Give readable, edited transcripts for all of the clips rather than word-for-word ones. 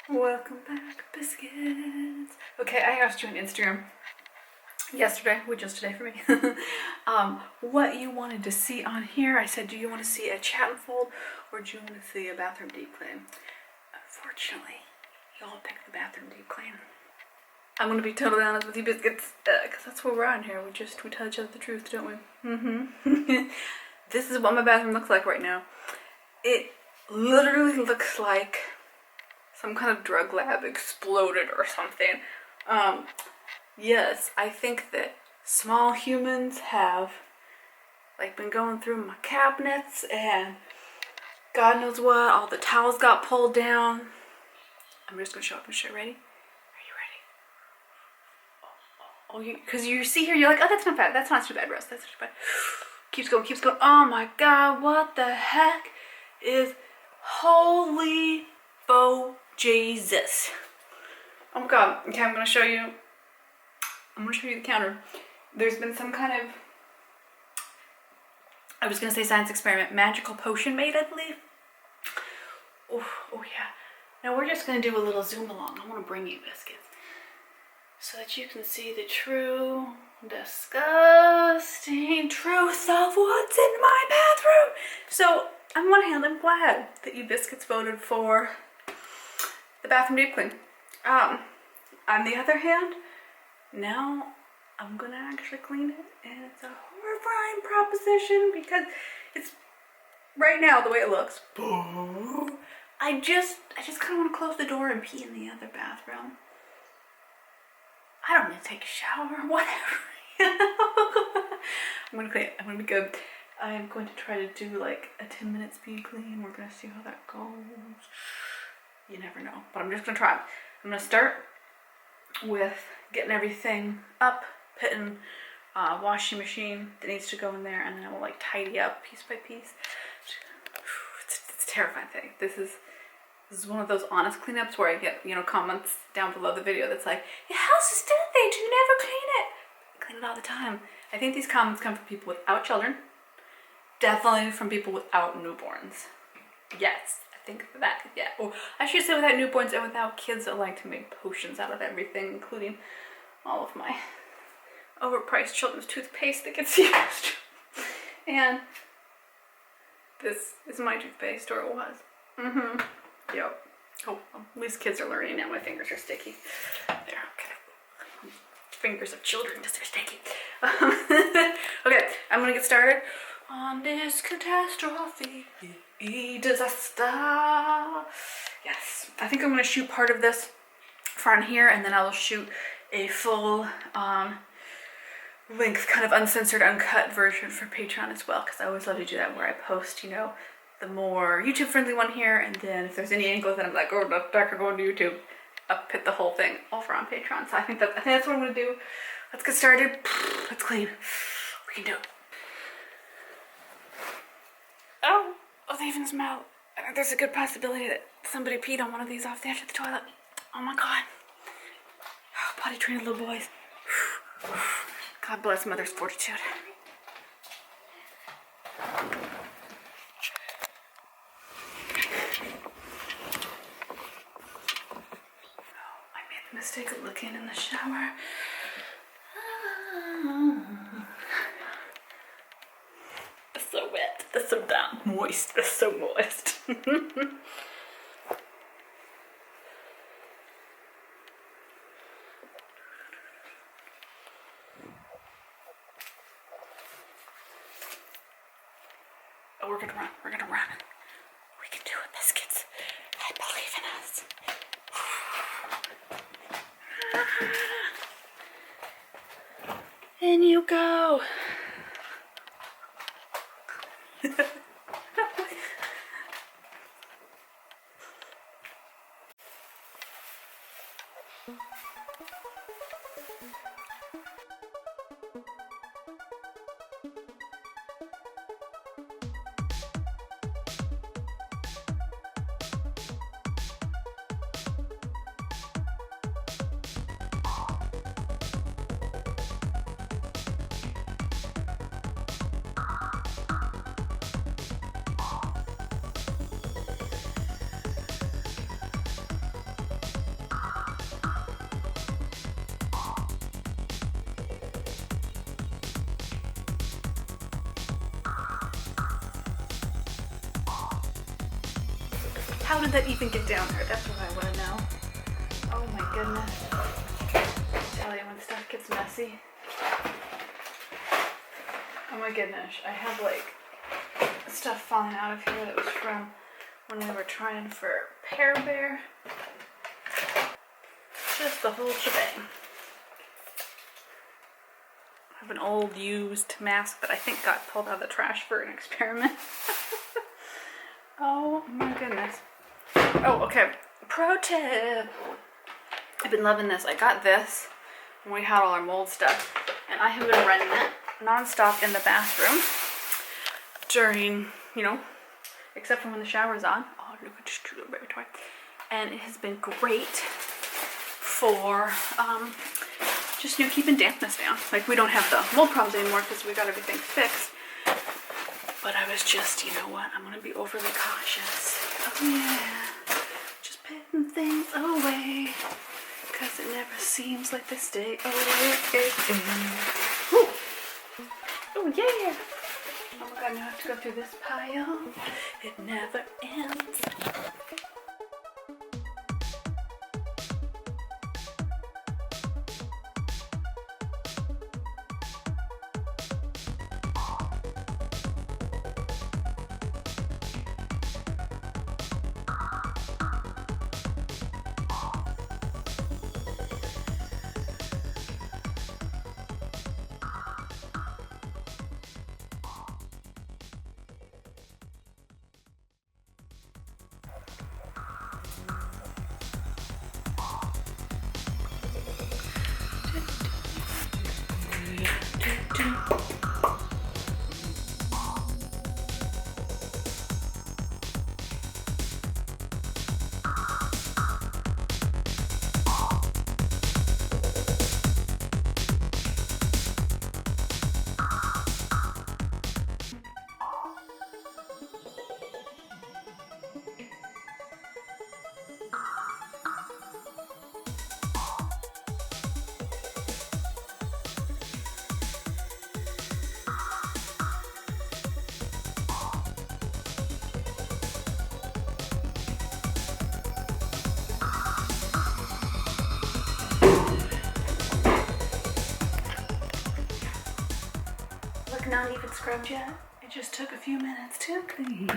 Welcome back, biscuits. Okay, I asked you on Instagram yesterday, which is today for me, what you wanted to see on here. I said, do you want to see a chat and fold or do you want to see a bathroom deep clean? Unfortunately, y'all picked the bathroom deep clean. I'm going to be totally honest with you, biscuits, because that's where we're at here. We tell each other the truth, don't we? Mm-hmm. This is what my bathroom looks like right now. It literally looks like some kind of drug lab exploded or something. Yes, I think that small humans have like been going through my cabinets and God knows what, all the towels got pulled down. I'm just gonna show up and show you. Ready? Are you ready? Oh, because you see here, you're like, oh, that's not bad. That's not too bad, Rose. That's not too bad. Keeps going, keeps going. Oh my God, what the heck is holy faux Jesus? Oh my God. Okay, I'm gonna show you the counter. There's been some kind of, I was gonna say science experiment, magical potion made, I believe. Oh yeah. Now we're just gonna do a little zoom along. I wanna bring you biscuits so that you can see the true, disgusting truth of what's in my bathroom. So on one hand, I'm glad that you biscuits voted for the bathroom deep clean. On the other hand, now I'm gonna actually clean it, and it's a horrifying proposition because it's right now the way it looks. I just kind of want to close the door and pee in the other bathroom. I don't need to take a shower, whatever. I'm gonna clean it. I'm gonna be good. I am going to try to do like a 10-minute speed clean. We're gonna see how that goes. You never know, but I'm just gonna try. I'm gonna start with getting everything up, putting washing machine that needs to go in there, and then I will like tidy up piece by piece. It's a terrifying thing. This is one of those honest cleanups where I get, you know, comments down below the video that's like, your house is filthy, do you never clean it? I clean it all the time. I think these comments come from people without children. Definitely from people without newborns. Yes, I think that, yeah. Or I should say without newborns and without kids that like to make potions out of everything, including all of my overpriced children's toothpaste that gets used. And this is my toothpaste, or it was. Yep. Oh, at least kids are learning now. My fingers are sticky. There, okay. Fingers of children just are sticky. Okay, I'm gonna get started on this catastrophe disaster. Yes, I think I'm gonna shoot part of this front here, and then I will shoot a full length, kind of uncensored, uncut version for Patreon as well, because I always love to do that, where I post, you know, the more YouTube friendly one here, and then if there's any angles that I'm like, oh, that's back or going to YouTube, I'll put the whole thing over on Patreon. So I think that's what I'm gonna do. Let's get started. Let's clean. We can do it. Oh, they even smell. There's a good possibility that somebody peed on one of these off the edge of the toilet. Oh my God. Oh, potty trained little boys. God bless mother's fortitude. Mistake of looking in the shower. It's so wet. It's so damn moist. It's so moist. Oh, we're gonna run. We're gonna run. We can do it, biscuits. I believe in us. In you go. How did that even get down there? That's what I want to know. Oh my goodness. I tell you, when stuff gets messy. Oh my goodness. I have like stuff falling out of here that was from when we were trying for Pear Bear. Just the whole shebang. I have an old used mask that I think got pulled out of the trash for an experiment. Oh my goodness. Oh, okay. Pro tip. I've been loving this. I got this when we had all our mold stuff, and I have been running it non-stop in the bathroom during, you know, except for when the shower's on. Oh, look at this cute little baby toy. And it has been great for just, you know, keeping dampness down. Like, we don't have the mold problems anymore because we got everything fixed. But I was just, you know what, I'm gonna be overly cautious. Oh yeah, just putting things away, cause it never seems like they stay away. Ooh. Oh yeah. Oh my god, now I have to go through this pile. It never ends. Not even scrubbed yet. It just took a few minutes to clean.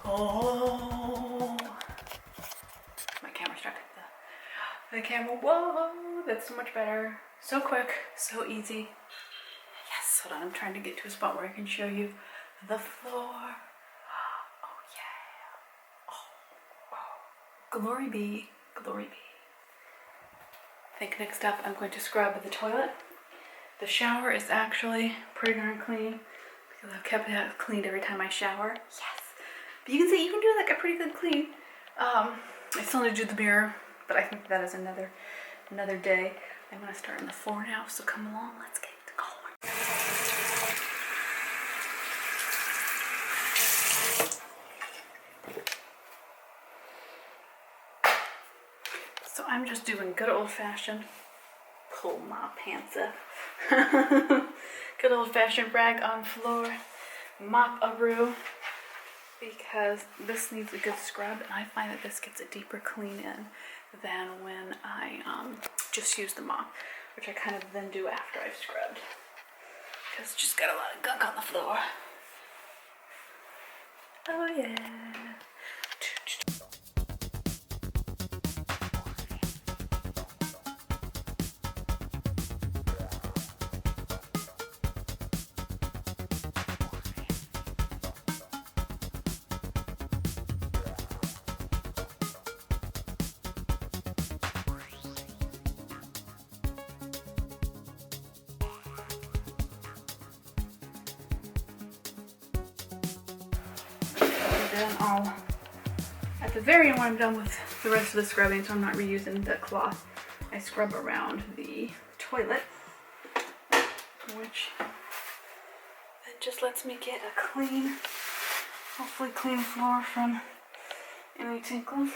Oh, my camera stuck. The camera, whoa, that's so much better. So quick, so easy. Yes, hold on, I'm trying to get to a spot where I can show you the floor. Oh yeah. Glory be, glory be. I think next up I'm going to scrub the toilet. The shower is actually pretty darn clean because I've kept it cleaned every time I shower. Yes. But you can see you can do like a pretty good clean. I still need to do the mirror, but I think that is another day. I'm gonna start on the floor now, so come along, let's get it going. So I'm just doing good old-fashioned pull my pants up. Good old-fashioned rag on floor, mop-a-roo, because this needs a good scrub, and I find that this gets a deeper clean in than when I just use the mop, which I kind of then do after I've scrubbed, because it's just got a lot of gunk on the floor. Oh yeah. Then at the very end when I'm done with the rest of the scrubbing, so I'm not reusing the cloth, I scrub around the toilet, which then just lets me get a clean, hopefully clean floor from any tinkles.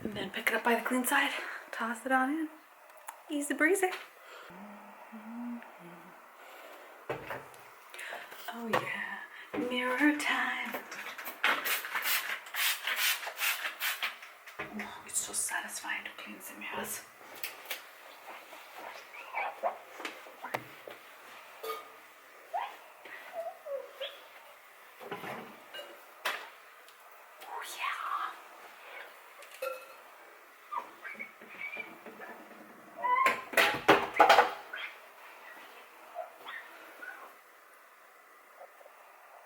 And then pick it up by the clean side, toss it on in. Easy breezy. Oh yeah, mirror time. Oh, it's so satisfying to clean some mirrors. Oh yeah.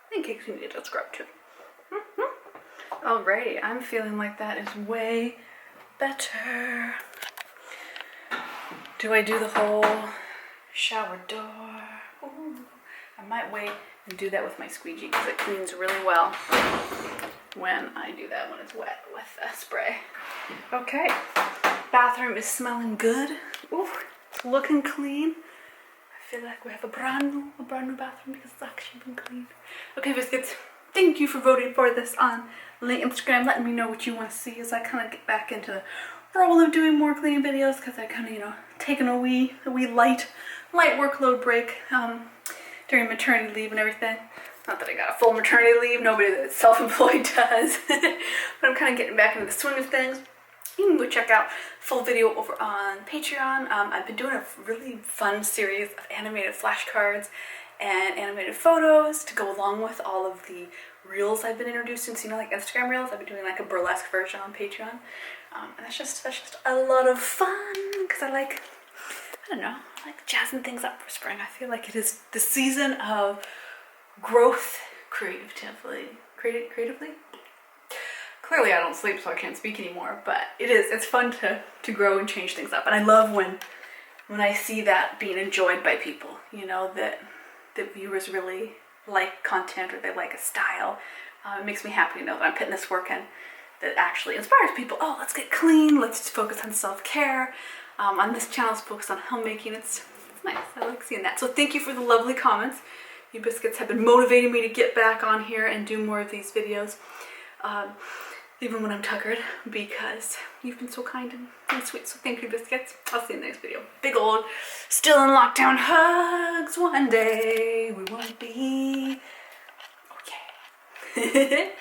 I think it can get a scrub too. Alrighty, I'm feeling like that is way better. Do I do the whole shower door? Ooh. I might wait and do that with my squeegee because it cleans really well when I do that when it's wet with a spray. Okay, bathroom is smelling good. Ooh, it's looking clean. I feel like we have a brand new bathroom because it's actually been cleaned. Okay, biscuits. Thank you for voting for this on Instagram, letting me know what you want to see as I kind of get back into the role of doing more cleaning videos, because I kind of, you know, taken a wee light workload break during maternity leave and everything. Not that I got a full maternity leave, nobody that's self-employed does, but I'm kind of getting back into the swing of things. You can go check out full video over on Patreon. I've been doing a really fun series of animated flashcards and animated photos to go along with all of the reels I've been introducing. So, you know, like Instagram reels, I've been doing like a burlesque version on Patreon. And that's just a lot of fun because I don't know, I like jazzing things up for spring. I feel like it is the season of growth creatively. Clearly I don't sleep, so I can't speak anymore, but it's fun to grow and change things up. And I love when I see that being enjoyed by people, you know, that viewers really like content or they like a style. It makes me happy to know that I'm putting this work in that actually inspires people. Oh, let's get clean, let's focus on self-care. On this channel, it's focused on homemaking. It's nice, I like seeing that. So thank you for the lovely comments. You biscuits have been motivating me to get back on here and do more of these videos. Even when I'm tuckered, because you've been so kind and sweet. So thank you, biscuits. I'll see you in the next video. Big old, still in lockdown hugs. One day we won't be okay.